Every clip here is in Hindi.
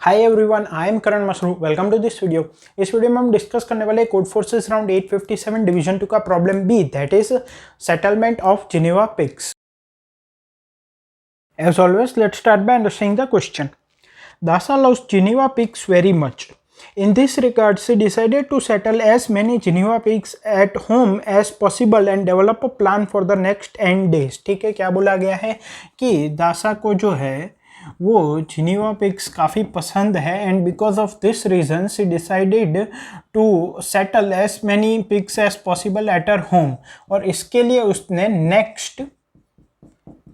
Hi everyone, I am Karan Masru. Welcome to this video. इस वीडियो में हम डिस्कस करने वाले कोड फोर्सेस राउंड 857 डिवीजन 2 का problem B, that is settlement of guinea pigs. As always, let's start by understanding the question. Dasa loves Geneva pigs very much. In this regard, she decided to settle as many Geneva pigs at home as possible and develop a plan for the next N days. ठीक है, क्या बोला गया है कि दासा को जो है वो जिनेवा पिग्स काफ़ी पसंद है and because of this reason she decided to settle as many pigs as possible at her home. और इसके लिए उसने नेक्स्ट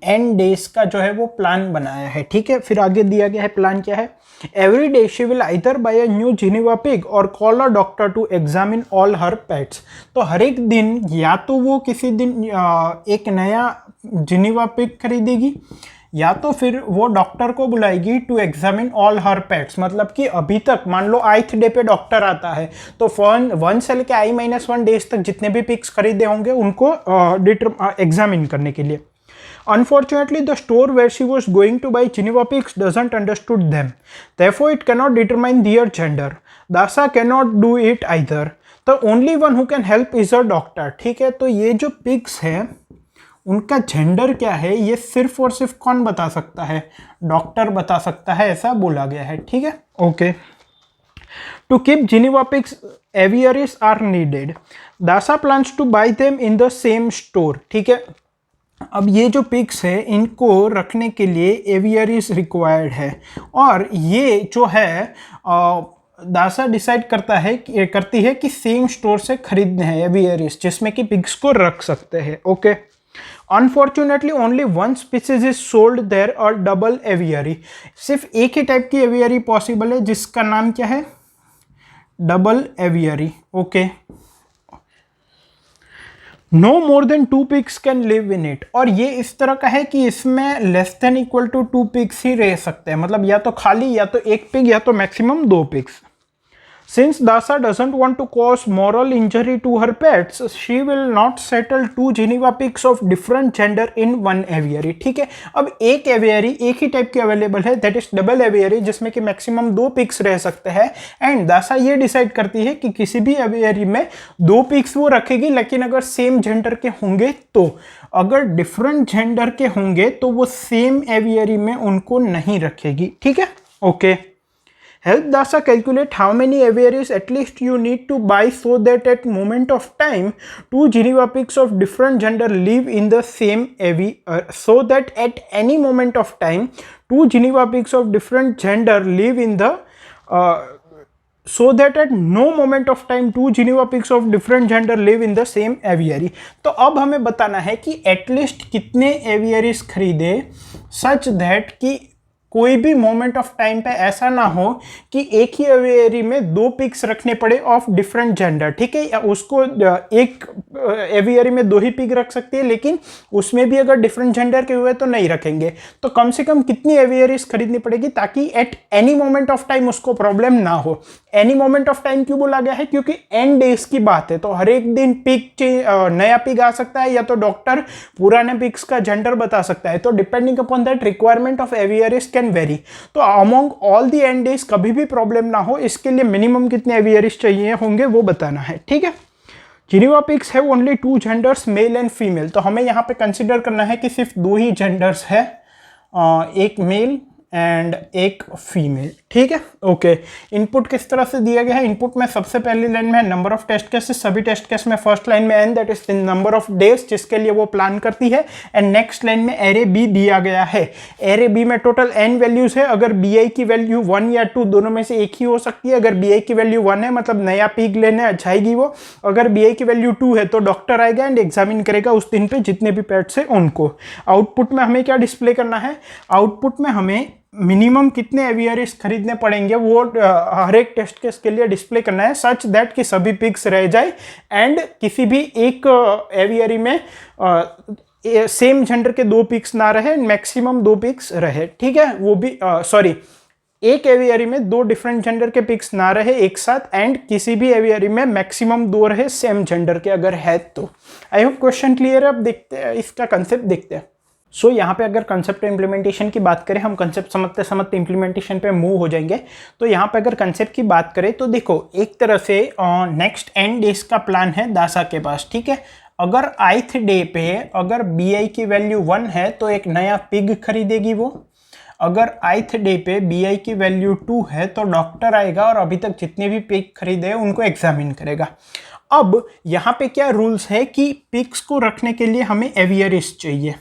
एन डेज का जो है वो प्लान बनाया है। ठीक है, फिर आगे दिया गया है प्लान क्या है। Every day she will either buy a new Geneva pig और call a doctor to examine all her pets. तो हर एक दिन या तो वो किसी दिन एक नया जिनेवा पिग खरीदेगी या तो फिर वो डॉक्टर को बुलाएगी to examine all her pets. मतलब कि अभी तक मान लो आइथ डे पे डॉक्टर आता है तो 1 से लेके I-1 डेज तक जितने भी पिग्स खरीदे होंगे उनको एग्जामिन करने के लिए। Unfortunately, the store where she was going to buy Geneva pigs doesn't understood them. Therefore, it cannot determine their gender. Dasa cannot do it either. The only one who can help is a doctor. ठीक है, तो ये जो pigs है उनका जेंडर क्या है ये सिर्फ और सिर्फ कौन बता सकता है? डॉक्टर बता सकता है, ऐसा बोला गया है। ठीक है, okay. To keep Geneva pigs aviaries are needed. Dasha plans to buy them in the same store. ठीक है, अब ये जो पिग्स है इनको रखने के लिए एवियरीज रिक्वायर्ड है और ये जो है दासा डिसाइड करती है कि सेम स्टोर से खरीदने हैं एवियरीज जिसमें कि पिग्स को रख सकते हैं। Okay, unfortunately only one species is sold there और डबल एवियरी। सिर्फ एक ही टाइप की एवियरी पॉसिबल है जिसका नाम क्या है? Double aviary. Okay, no more than 2 pigs can live in it. और ये इस तरह का है कि इसमें less than equal to 2 pigs ही रह सकते हैं। मतलब या तो खाली या तो एक पिग या तो maximum 2 pigs. Since Dasa doesn't want to cause moral injury to her pets, she will not settle 2 Geneva pigs of different gender in one aviary. ठीक है, अब एक एवियरी एक ही टाइप की अवेलेबल है, दैट इज डबल एवियरी जिसमें कि मैक्सिमम 2 पिग्स रह सकते हैं। एंड दासा ये डिसाइड करती है कि किसी भी एवियरी में 2 पिग्स वो रखेगी, लेकिन अगर सेम जेंडर के होंगे तो। अगर डिफरेंट जेंडर के होंगे तो वो सेम एवियरी में उनको नहीं रखेगी। ठीक है, okay. Help Dasa calculate how many aviaries at least you need to buy so that at moment of time 2 Geneva pigs of different gender live in the same so that at any moment of time 2 Geneva pigs of different gender live in the so that at no moment of time 2 Geneva pigs of different gender live in the same aviary। तो अब हमें बताना है कि एटलीस्ट कितने एवियरीज खरीदे सच दैट कि कोई भी मोमेंट ऑफ टाइम पे ऐसा ना हो कि एक ही एवियरी में 2 पिग्स रखने पड़े ऑफ डिफरेंट जेंडर। ठीक है, या उसको एक एवियरी में 2 ही पिग रख सकती है लेकिन उसमें भी अगर डिफरेंट जेंडर के हुए तो नहीं रखेंगे। तो कम से कम कितनी एवियरीज खरीदनी पड़ेगी ताकि at any moment of time उसको प्रॉब्लम ना हो। एनी मोमेंट ऑफ टाइम क्यों बोला गया है? क्योंकि एन डेज की बात है, तो हर एक दिन पिग नया पिग आ सकता है या तो डॉक्टर पुराने पिग्स का जेंडर बता सकता है। तो depending upon that requirement of aviaries can vary. तो among all the N days कभी भी प्रॉब्लम ना हो इसके लिए मिनिमम कितने एवियरीज चाहिए होंगे वो बताना है। ठीक है, Geneva pigs have only 2 genders, male and female. तो हमें यहाँ पे कंसिडर करना है कि सिर्फ 2 ही जेंडर्स है, एक मेल एंड एक फीमेल। ठीक है, ओके। इनपुट किस तरह से दिया गया है? इनपुट में सबसे पहली लाइन में नंबर ऑफ टेस्ट केसेस, सभी टेस्ट केस में फर्स्ट लाइन में N that is the number of days जिसके लिए वो प्लान करती है। एंड नेक्स्ट लाइन में एरे बी दिया गया है। एरे बी में टोटल एन वैल्यूज है। अगर बी आई की वैल्यू 1 या 2 दोनों में से एक ही हो सकती है। अगर बी आई की वैल्यू 1 है मतलब नया पिग लेने जाएगी वो। अगर बी आई की वैल्यू 2 है तो डॉक्टर आएगा एंड एग्जामिन करेगा उस दिन पे जितने भी पेट्स है उनको। आउटपुट में हमें क्या डिस्प्ले करना है? आउटपुट में हमें मिनिमम कितने एवियरीज खरीदने पड़ेंगे वो हर एक टेस्ट केस के लिए डिस्प्ले करना है सच दैट कि सभी पिग्स रह जाए एंड किसी भी एक एवियरी में सेम जेंडर के 2 पिग्स ना रहे, मैक्सिमम 2 पिग्स रहे। ठीक है, वो भी एक एवियरी में 2 डिफरेंट जेंडर के पिग्स ना रहे एक साथ एंड किसी भी एवियरी में मैक्सिमम 2 रहे सेम जेंडर के अगर है तो। आई होप क्वेश्चन क्लियर है। अब देखते हैं इसका कंसेप्ट देखते हैं। सो यहाँ पे अगर कंसेप्ट इम्प्लीमेंटेशन की बात करें, हम कंसेप्ट समझते समझते इम्प्लीमेंटेशन पे मूव हो जाएंगे। तो यहाँ पे अगर कंसेप्ट की बात करें तो देखो, एक तरह से नेक्स्ट एन डेज का प्लान है दासा के पास, ठीक है। अगर आइथ डे पे अगर BI की वैल्यू 1 है तो एक नया पिग खरीदेगी वो। अगर आइथ डे पे BI की वैल्यू 2 है तो डॉक्टर आएगा और अभी तक जितने भी पिग खरीदे उनको एग्जामिन करेगा। अब यहाँ पे क्या रूल्स है कि पिग्स को रखने के लिए हमें एवियरीज चाहिए।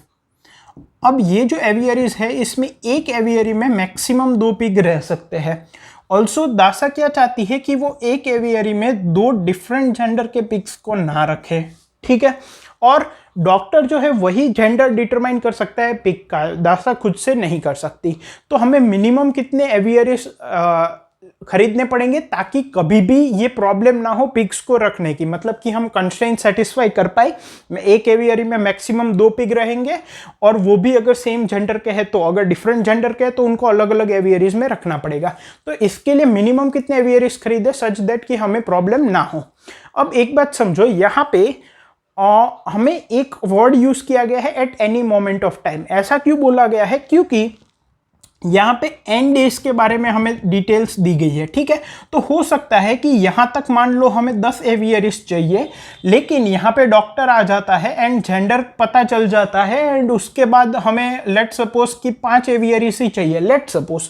अब ये जो एवियरीज है इसमें एक एवियरी में मैक्सिमम 2 पिग रह सकते हैं। ऑल्सो दासा क्या चाहती है कि वो एक एवियरी में 2 डिफरेंट जेंडर के पिग्स को ना रखे, ठीक है। और डॉक्टर जो है वही जेंडर डिटरमाइन कर सकता है पिग का, दासा खुद से नहीं कर सकती। तो हमें मिनिमम कितने एवियरीज खरीदने पड़ेंगे ताकि कभी भी ये प्रॉब्लम ना हो पिग्स को रखने की, मतलब कि हम कंस्ट्रेंट सेटिस्फाई कर पाए। एक एवियरी में मैक्सिमम 2 पिग रहेंगे और वो भी अगर सेम जेंडर के हैं, तो अगर डिफरेंट जेंडर के हैं तो उनको अलग अलग एवियरीज में रखना पड़ेगा। तो इसके लिए मिनिमम कितने एवियरीज खरीदे सच दैट कि हमें प्रॉब्लम ना हो। अब एक बात समझो, यहाँ पे हमें एक वर्ड यूज किया गया है at any moment of time. ऐसा क्यों बोला गया है? क्योंकि यहाँ पे एन डेज के बारे में हमें डिटेल्स दी गई है, ठीक है। तो हो सकता है कि यहाँ तक मान लो हमें 10 एवियरीज चाहिए, लेकिन यहाँ पे डॉक्टर आ जाता है एंड जेंडर पता चल जाता है एंड उसके बाद हमें लेट सपोज कि 5 एवियरीज ही चाहिए, लेट सपोज।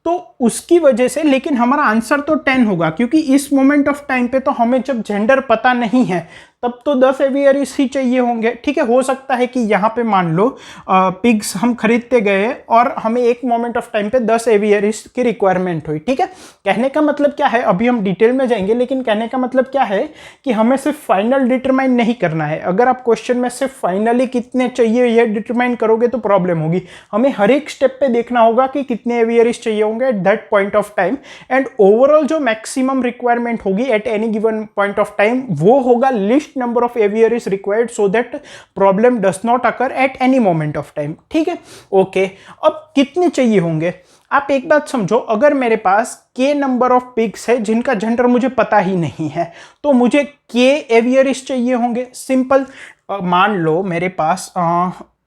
तो उसकी वजह से, लेकिन हमारा आंसर तो 10 होगा, क्योंकि इस मोमेंट ऑफ टाइम पे तो हमें जब जेंडर पता नहीं है तब तो 10 एवियरीज ही चाहिए होंगे, ठीक है। हो सकता है कि यहाँ पे मान लो पिग्स हम खरीदते गए और हमें एक मोमेंट ऑफ टाइम पे 10 एवियरीज की रिक्वायरमेंट हुई, ठीक है। कहने का मतलब क्या है, अभी हम डिटेल में जाएंगे, लेकिन कहने का मतलब क्या है कि हमें सिर्फ फाइनल डिटरमाइन नहीं करना है। अगर आप क्वेश्चन में सिर्फ फाइनली कितने चाहिए ये डिटरमाइन करोगे तो प्रॉब्लम होगी। हमें हर एक स्टेप पे देखना होगा कि कितने एवियरीज चाहिए होंगे at that point of time, and overall जो मैक्सिमम रिक्वायरमेंट होगी at any given point of time वो होगा list number of aviaries required so that problem does not occur at any moment of time, ठीक है। ओके, अब कितने चाहिए होंगे? आप एक बात समझो, अगर मेरे पास k नंबर ऑफ पिग्स है जिनका जेंडर मुझे पता ही नहीं है तो मुझे k एवियरीज चाहिए होंगे। सिंपल, मान लो मेरे पास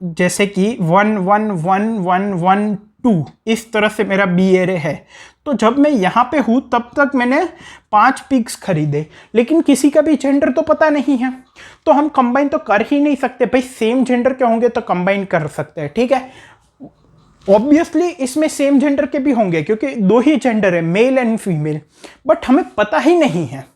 जैसे कि 1 1 1 1 1 2 इस तरह से मेरा बी एरे है। तो जब मैं यहाँ पे हूँ तब तक मैंने 5 पिग्स खरीदे, लेकिन किसी का भी जेंडर तो पता नहीं है, तो हम कंबाइन तो कर ही नहीं सकते। भाई सेम जेंडर के होंगे तो कंबाइन कर सकते हैं, ठीक है। ऑब्वियसली इसमें सेम जेंडर के भी होंगे क्योंकि 2 ही जेंडर है, मेल एंड फीमेल, बट हमें पता ही नहीं है।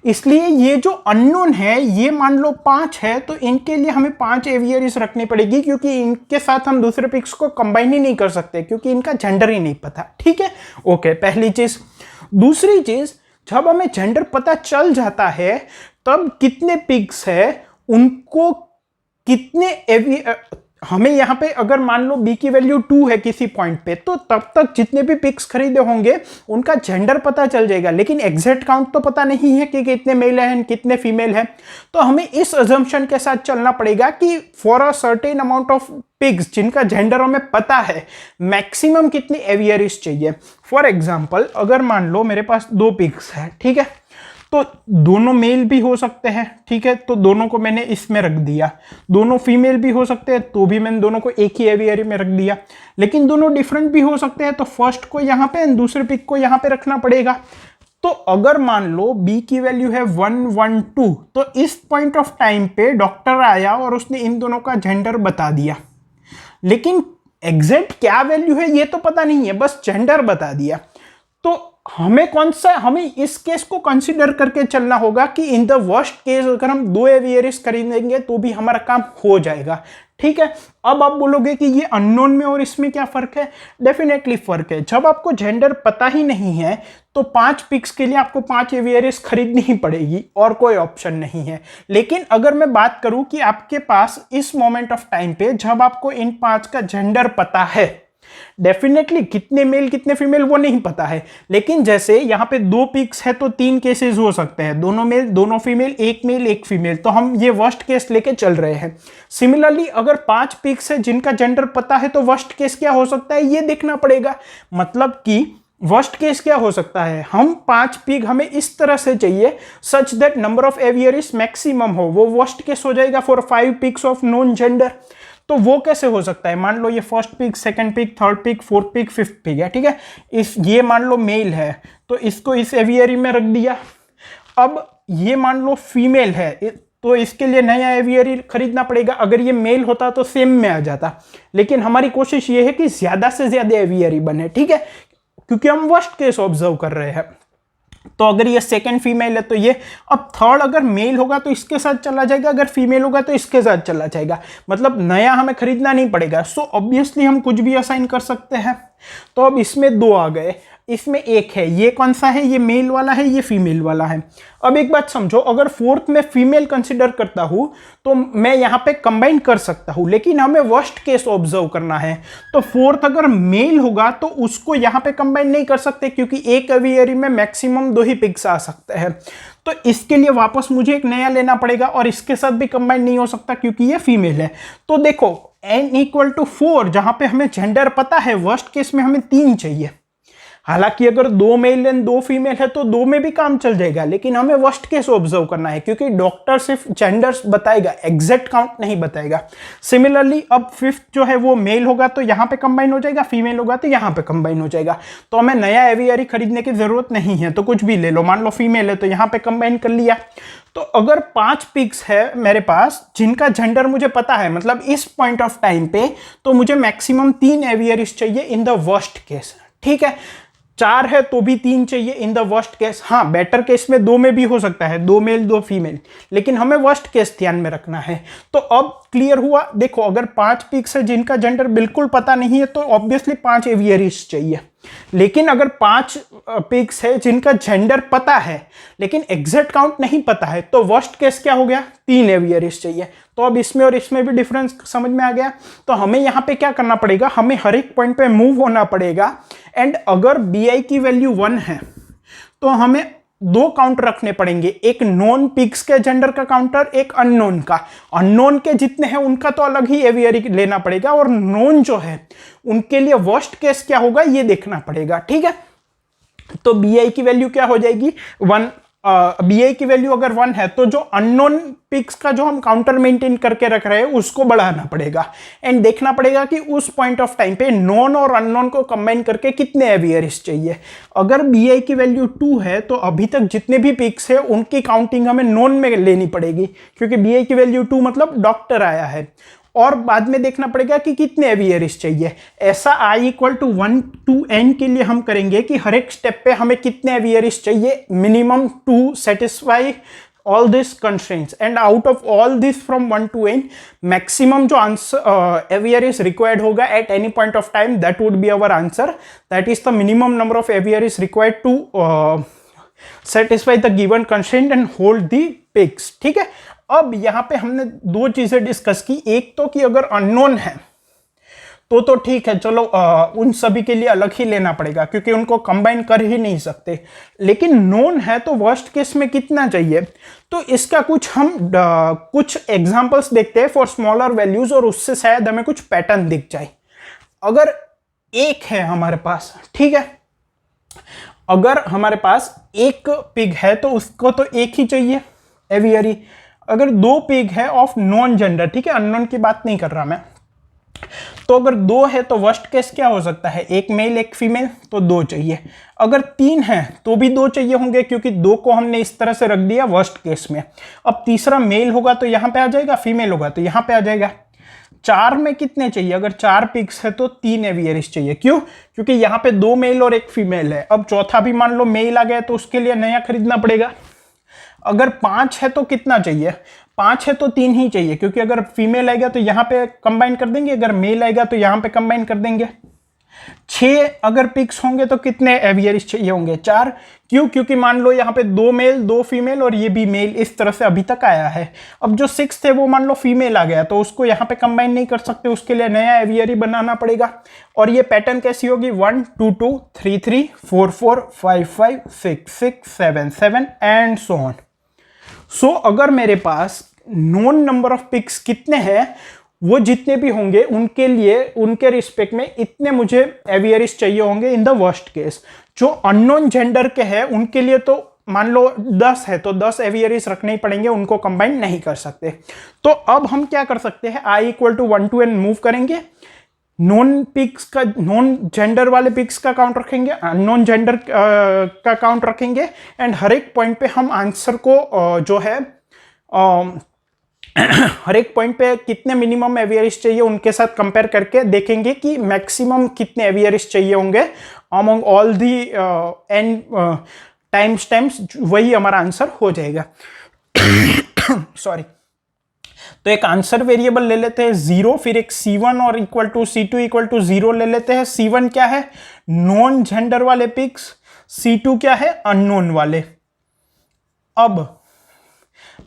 इसलिए ये जो अननोन है, ये मान लो 5 है तो इनके लिए हमें 5 एवियरीज रखनी पड़ेगी, क्योंकि इनके साथ हम दूसरे पिग्स को कंबाइन ही नहीं कर सकते क्योंकि इनका जेंडर ही नहीं पता, ठीक है। ओके, पहली चीज। दूसरी चीज, जब हमें जेंडर पता चल जाता है तब कितने पिग्स है उनको कितने हमें यहाँ पे अगर मान लो b की वैल्यू 2 है किसी पॉइंट पे, तो तब तक जितने भी पिग्स खरीदे होंगे उनका जेंडर पता चल जाएगा, लेकिन एग्जैक्ट काउंट तो पता नहीं है कि कितने मेल हैं कितने फीमेल हैं। तो हमें इस अजम्पशन के साथ चलना पड़ेगा कि for a certain amount of pigs जिनका जेंडर हमें पता है, मैक्सिमम कितनी एवियरीज चाहिए। फॉर एग्जाम्पल, अगर मान लो मेरे पास 2 पिग्स है, ठीक है, तो दोनों मेल भी हो सकते हैं, ठीक है, तो दोनों को मैंने इसमें रख दिया। दोनों फीमेल भी हो सकते हैं तो भी मैंने दोनों को एक ही एवियरी में रख दिया। लेकिन दोनों डिफरेंट भी हो सकते हैं तो फर्स्ट को यहाँ पे दूसरे पिग को यहाँ पे रखना पड़ेगा। तो अगर मान लो b की वैल्यू है 1 1 2, तो इस पॉइंट ऑफ टाइम पे डॉक्टर आया और उसने इन दोनों का जेंडर बता दिया, लेकिन एग्जैक्ट क्या वैल्यू है ये तो पता नहीं है, बस जेंडर बता दिया। तो हमें इस केस को कंसीडर करके चलना होगा कि इन द वर्स्ट केस अगर हम 2 एवियरीज खरीदेंगे तो भी हमारा काम हो जाएगा, ठीक है। अब आप बोलोगे कि ये अननोन में और इसमें क्या फर्क है? डेफिनेटली फर्क है। जब आपको जेंडर पता ही नहीं है तो 5 पिग्स के लिए आपको 5 एवियरीज खरीदनी ही पड़ेगी और कोई ऑप्शन नहीं है। लेकिन अगर मैं बात करूं कि आपके पास इस मोमेंट ऑफ टाइम पे जब आपको इन 5 का जेंडर पता है, डेफिनेटली कितने मेल कितने फीमेल वो नहीं पता है, लेकिन जैसे यहाँ पे 2 पिग्स है तो 3 केसेस हो सकते हैं, दोनों मेल दोनों फीमेल, एक मेल एक फीमेल, तो हम ये वर्स्ट केस लेके चल रहे हैं। सिमिलरली अगर 5 पिग्स है जिनका जेंडर पता है तो वर्स्ट केस क्या हो सकता है ये देखना पड़ेगा। मतलब कि वर्स्ट केस क्या हो सकता है, हम 5 पिग हमें इस तरह से चाहिए such that number of एवियरीज maximum हो, वो वर्स्ट केस हो जाएगा for 5 pigs of non gender. तो वो कैसे हो सकता है? मान लो ये first pig, second pig, third pig, fourth pig, fifth pig है, ठीक है। ये मान लो मेल है तो इसको इस एवियरी में रख दिया। अब ये मान लो फीमेल है तो इसके लिए नया एवियरी खरीदना पड़ेगा। अगर ये मेल होता तो सेम में आ जाता, लेकिन हमारी कोशिश ये है कि ज्यादा से ज्यादा एवियरी बने, ठीक है, क्योंकि हम वर्स्ट केस ऑब्जर्व कर रहे हैं। तो अगर ये सेकंड फीमेल है तो ये, अब थर्ड अगर मेल होगा तो इसके साथ चला जाएगा, अगर फीमेल होगा तो इसके साथ चला जाएगा, मतलब नया हमें खरीदना नहीं पड़ेगा। सो ऑब्वियसली हम कुछ भी असाइन कर सकते हैं। तो अब इसमें दो आ गए, इसमें एक है, ये कौन सा है? ये मेल वाला है, ये फीमेल वाला है। अब एक बात समझो, अगर फोर्थ में फीमेल कंसिडर करता हूं तो मैं यहां पे कंबाइन कर सकता हूं, लेकिन हमें वर्स्ट केस ऑब्जर्व करना है। तो फोर्थ अगर मेल होगा तो उसको यहां पे कंबाइन नहीं कर सकते, क्योंकि एक एवियरी में मैक्सिमम 2 ही पिग्स आ सकते हैं। तो इसके लिए वापस मुझे एक नया लेना पड़ेगा, और इसके साथ भी कंबाइन नहीं हो सकता क्योंकि ये फीमेल है। तो देखो n = 4, जहां पे हमें जेंडर पता है, वर्स्ट केस में हमें 3 चाहिए। हालांकि अगर 2 मेल एंड 2 फीमेल है तो 2 में भी काम चल जाएगा, लेकिन हमें वर्स्ट केस ऑब्जर्व करना है, क्योंकि डॉक्टर सिर्फ जेंडर्स बताएगा, एग्जैक्ट काउंट नहीं बताएगा। सिमिलरली अब फिफ्थ जो है वो मेल होगा तो यहाँ पे कंबाइन हो जाएगा, फीमेल होगा तो यहाँ पे कंबाइन हो जाएगा। तो हमें नया एवियरी खरीदने की जरूरत नहीं है, तो कुछ भी ले लो। मान लो फीमेल है तो यहाँ पे कंबाइन कर लिया। तो अगर 5 पिग्स है मेरे पास जिनका जेंडर मुझे पता है, मतलब इस पॉइंट ऑफ टाइम पे, तो मुझे मैक्सिमम 3 एवियरीज चाहिए इन द वर्स्ट केस, ठीक है। 4 है तो भी 3 चाहिए इन द वर्स्ट केस। हाँ, बेटर केस में 2 में भी हो सकता है, 2 मेल 2 फीमेल, लेकिन हमें वर्स्ट केस ध्यान में रखना है। तो अब क्लियर हुआ। देखो अगर 5 पिग्स है जिनका जेंडर बिल्कुल पता नहीं है तो ऑब्वियसली 5 एवियरीज चाहिए, लेकिन अगर 5 पिग्स है जिनका जेंडर पता है लेकिन एग्जैक्ट काउंट नहीं पता है, तो वर्स्ट केस क्या हो गया? 3 एवियरीज चाहिए। तो अब इसमें और इसमें भी डिफरेंस समझ में आ गया। तो हमें यहाँ पे क्या करना पड़ेगा? हमें हर एक पॉइंट पे मूव होना पड़ेगा, एंड अगर BI की वैल्यू 1 है तो हमें 2 काउंटर रखने पड़ेंगे, एक नॉन पिग्स के जेंडर का काउंटर, एक अननोन का। अननोन के जितने हैं उनका तो अलग ही एवियरी लेना पड़ेगा, और नोन जो है उनके लिए वर्स्ट केस क्या होगा ये देखना पड़ेगा, ठीक है। तो BI की वैल्यू क्या हो जाएगी? 1। BI की वैल्यू अगर 1 है तो जो अननोन पिक्स का जो हम काउंटर मेंटेन करके रख रहे हैं उसको बढ़ाना पड़ेगा, एंड देखना पड़ेगा कि उस पॉइंट ऑफ टाइम पे नॉन और अननोन को कंबाइन करके कितने एवियरीज चाहिए। अगर BI की वैल्यू 2 है तो अभी तक जितने भी पिक्स है उनकी काउंटिंग हमें नॉन में लेनी पड़ेगी, क्योंकि BI की वैल्यू 2 मतलब डॉक्टर आया है, और बाद में देखना पड़ेगा कि कितने एवियरीज चाहिए। ऐसा I = 1 to n के लिए हम करेंगे कि हर एक स्टेप पे हमें कितने एवियरीज चाहिए minimum to satisfy all these constraints, and out of all this from 1 to n maximum जो आंसर aviaries required होगा at any point of time, that would be our answer. That is the minimum number of aviaries required to satisfy the given constraint and hold the pigs, ठीक है। अब यहाँ पे हमने 2 चीजें डिस्कस की। एक तो कि अगर अननोन है तो ठीक है, चलो उन सभी के लिए अलग ही लेना पड़ेगा क्योंकि उनको कंबाइन कर ही नहीं सकते, लेकिन नोन है तो वर्स्ट केस में कितना चाहिए? तो इसका कुछ हम कुछ एग्जांपल्स देखते हैं फॉर स्मॉलर वैल्यूज, और उससे शायद हमें कुछ पैटर्न दिख जाए। अगर 1 है हमारे पास, ठीक है, अगर हमारे पास 1 पिग है तो उसको तो 1 ही चाहिए एवियरी। अगर 2 पिग है ऑफ नॉन जेंडर, ठीक है, अननोन की बात नहीं कर रहा मैं, तो अगर 2 है तो वर्स्ट केस क्या हो सकता है? 1 मेल 1 फीमेल, तो 2 चाहिए। अगर 3 है तो भी 2 चाहिए होंगे, क्योंकि 2 को हमने इस तरह से रख दिया वर्स्ट केस में। अब तीसरा मेल होगा तो यहां पे आ जाएगा, फीमेल होगा तो यहां पे आ जाएगा। 4 में कितने चाहिए? अगर 4 पिग्स है तो 3 एवियरीज चाहिए। क्यों? क्योंकि यहाँ पे 2 मेल और 1 फीमेल है। अब चौथा भी मान लो मेल आ गया तो उसके लिए नया खरीदना पड़ेगा। अगर 5 है तो कितना चाहिए? 5 है तो 3 ही चाहिए, क्योंकि अगर फीमेल आएगा तो यहाँ पे कंबाइन कर देंगे, अगर मेल आएगा तो यहाँ पे कंबाइन कर देंगे। 6 अगर पिग्स होंगे तो कितने एवियरीज चाहिए होंगे? 4। क्यों? क्योंकि मान लो यहाँ पे 2 मेल 2 फीमेल और ये भी मेल, इस तरह से अभी तक आया है। अब जो 6 थे वो मान लो फीमेल आ गया तो उसको यहाँ पे कंबाइन नहीं कर सकते, उसके लिए नया एवियरी बनाना पड़ेगा। और ये पैटर्न कैसी होगी? 1 2 2 3 3 4 4 5 5 6 6 7 7 एंड सो ऑन। सो अगर मेरे पास नोन नंबर ऑफ पिक्स कितने हैं, वो जितने भी होंगे उनके लिए उनके रिस्पेक्ट में इतने मुझे एवियरीज चाहिए होंगे इन द वर्स्ट केस। जो अननोन जेंडर के हैं उनके लिए तो मान लो 10 है तो 10 एवियरीज रखने ही पड़ेंगे, उनको कंबाइन नहीं कर सकते। तो अब हम क्या कर सकते हैं, i equal to 1 to n move करेंगे, नॉन पिक्स का, नॉन जेंडर वाले पिक्स का काउंट रखेंगे, नॉन जेंडर का काउंट रखेंगे, एंड हर एक पॉइंट पे हम आंसर को जो है हर एक पॉइंट पे कितने मिनिमम एवियरीज चाहिए उनके साथ कंपेयर करके देखेंगे कि मैक्सिमम कितने एवियरीज चाहिए होंगे among all the N time stamps, वही हमारा आंसर हो जाएगा। सॉरी। तो एक आंसर वेरिएबल ले लेते हैं 0, फिर एक C1 और equal to C2 equal to 0 ले लेते हैं। C1 क्या है, नॉन जेंडर वाले पिक्स, C2 क्या है, अननोन वाले। अब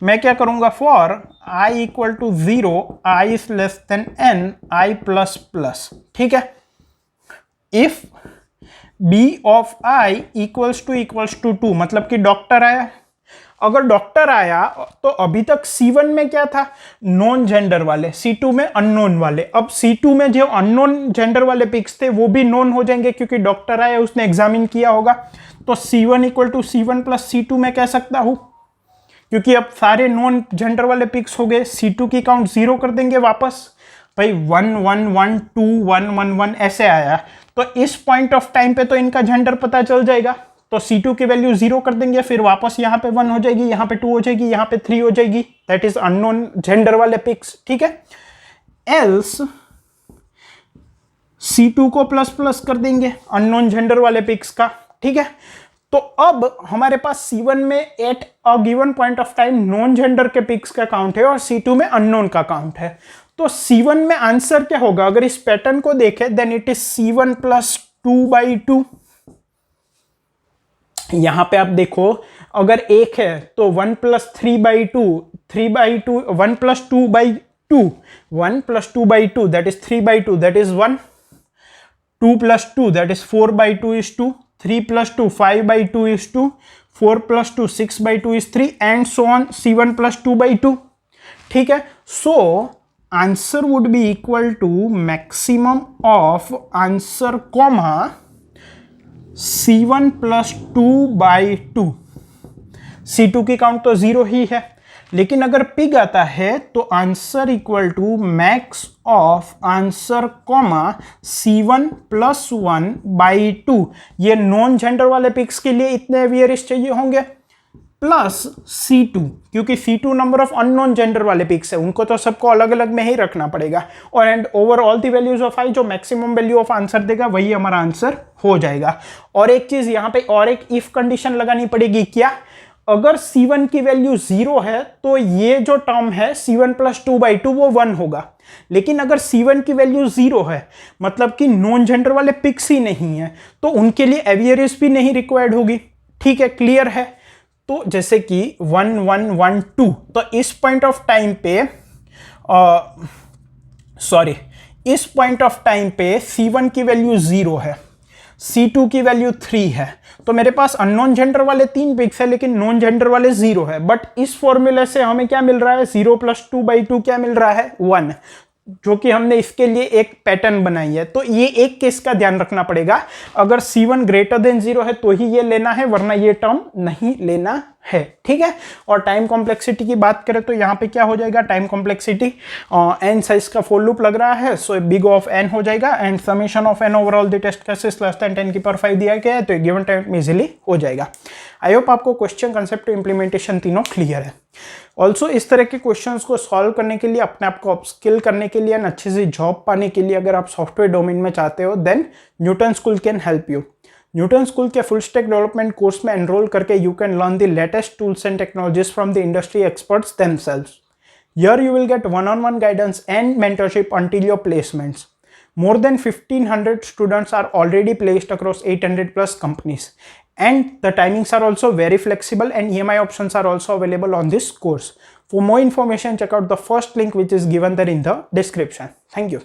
मैं क्या करूंगा, for i equal to 0, i is less than n, i plus plus, ठीक है। If b of i equals to 2, मतलब कि डॉक्टर आया, अगर डॉक्टर आया तो अभी तक C1 में क्या था, नॉन जेंडर वाले, C2 में अननोन वाले। अब C2 में जो अननोन जेंडर वाले पिक्स थे वो भी नॉन हो जाएंगे क्योंकि डॉक्टर आया, उसने एग्जामिन किया होगा। तो C1 equal to C1 plus C2 में कह सकता हूं, क्योंकि अब सारे नॉन जेंडर वाले पिक्स हो गए। C2 की काउंट 0 कर देंगे वापस, भाई 1 1 1 2 1 1 1 ऐसे आया, तो इस पॉइंट ऑफ टाइम पे तो इनका जेंडर पता चल जाएगा। तो C2 की वैल्यू 0 कर देंगे, फिर वापस यहाँ पे 1 हो जाएगी, यहाँ पे 2 हो जाएगी, यहाँ पे 3 हो जाएगी, दैट इज अननोन जेंडर वाले पिक्स, ठीक है। एल्स C2 को प्लस प्लस कर देंगे अननोन जेंडर वाले पिक्स का, ठीक है। तो अब हमारे पास C1 में at a given point of time non gender के पिक्स का काउंट है और C2 में अननोन का काउंट है। तो C1 में आंसर क्या होगा, अगर इस पैटर्न को देखें, then it is C1 plus 2/2। यहां पे आप देखो, अगर एक है तो 1 plus 3/2, 3/2, 1 plus 2/2, 1 plus 2/2 that is 3/2, that is 1, 2 plus 2 that is 4/2 is 2, 3 plus 2 5/2 is 2, 4 plus 2 6/2 is 3, and so on C1 plus 2/2, ठीक है। So answer would be equal to maximum of answer comma C1 plus 2/2। C2 की काउंट तो 0 ही है, लेकिन अगर पिग आता है तो answer equal to max of answer comma C1 plus 1/2। ये नॉन जेंडर वाले पिग्स के लिए इतने एवियरीज चाहिए होंगे, प्लस C2, क्योंकि C2 number of unknown gender वाले पिग्स है, उनको तो सबको अलग अलग में ही रखना पड़ेगा। और and over all the values of i, जो मैक्सिमम वैल्यू ऑफ आंसर देगा वही हमारा आंसर हो जाएगा। और एक चीज यहाँ पे और एक इफ कंडीशन लगानी पड़ेगी, क्या, अगर C1 की वैल्यू 0 है तो ये जो टर्म है C1 प्लस 2/2 वो 1 होगा। लेकिन अगर C1 की वैल्यू 0 है, मतलब कि नॉन जेंडर वाले पिक्स ही नहीं है, तो उनके लिए एवियरीज भी नहीं रिक्वायर्ड होगी, ठीक है, क्लियर है। तो जैसे कि 1 1 1 2, तो इस पॉइंट ऑफ टाइम पे इस पॉइंट ऑफ टाइम पे C1 की वैल्यू 0 है, C2 की वैल्यू 3 है, तो मेरे पास अननोन जेंडर वाले 3 पिक्स है लेकिन नॉन जेंडर वाले 0 है। बट इस फॉर्मूले से हमें क्या मिल रहा है, 0 प्लस 2/2 क्या मिल रहा है, 1, जो कि हमने इसके लिए एक पैटर्न बनाई है। तो ये एक केस का ध्यान रखना पड़ेगा, अगर C1 ग्रेटर देन 0 है तो ही ये लेना है, वरना ये टर्म नहीं लेना है, ठीक है। और टाइम कॉम्प्लेक्सिटी की बात करें तो यहाँ पे क्या हो जाएगा, टाइम कॉम्प्लेक्सिटी n साइज का फॉर लूप लग रहा है, सो बिग ऑफ n हो जाएगा, and summation of n overall the test cases less than 10⁵ दिया गया है, तो गिवन टाइम में इजीली हो जाएगा। आई होप आपको क्वेश्चन, कंसेप्ट, इंप्लीमेंटेशन तीनों क्लियर है। ऑल्सो इस तरह के क्वेश्चंस को सॉल्व करने के लिए, अपने आप को अपस्किल करने के लिए, अच्छे से जॉब पाने के लिए, अगर आप सॉफ्टवेयर डोमेन में चाहते हो, then Newton school can help you. Newton school के फुल स्टैक डेवलपमेंट कोर्स में एनरोल करके you can learn the latest tools and technologies from the industry experts themselves. Here you will get one-on-one guidance and mentorship until your placements. More than 1,500 students are already placed across 800 plus companies. And the timings are also very flexible and EMI options are also available on this course. For more information, check out the first link which is given there in the description. Thank you.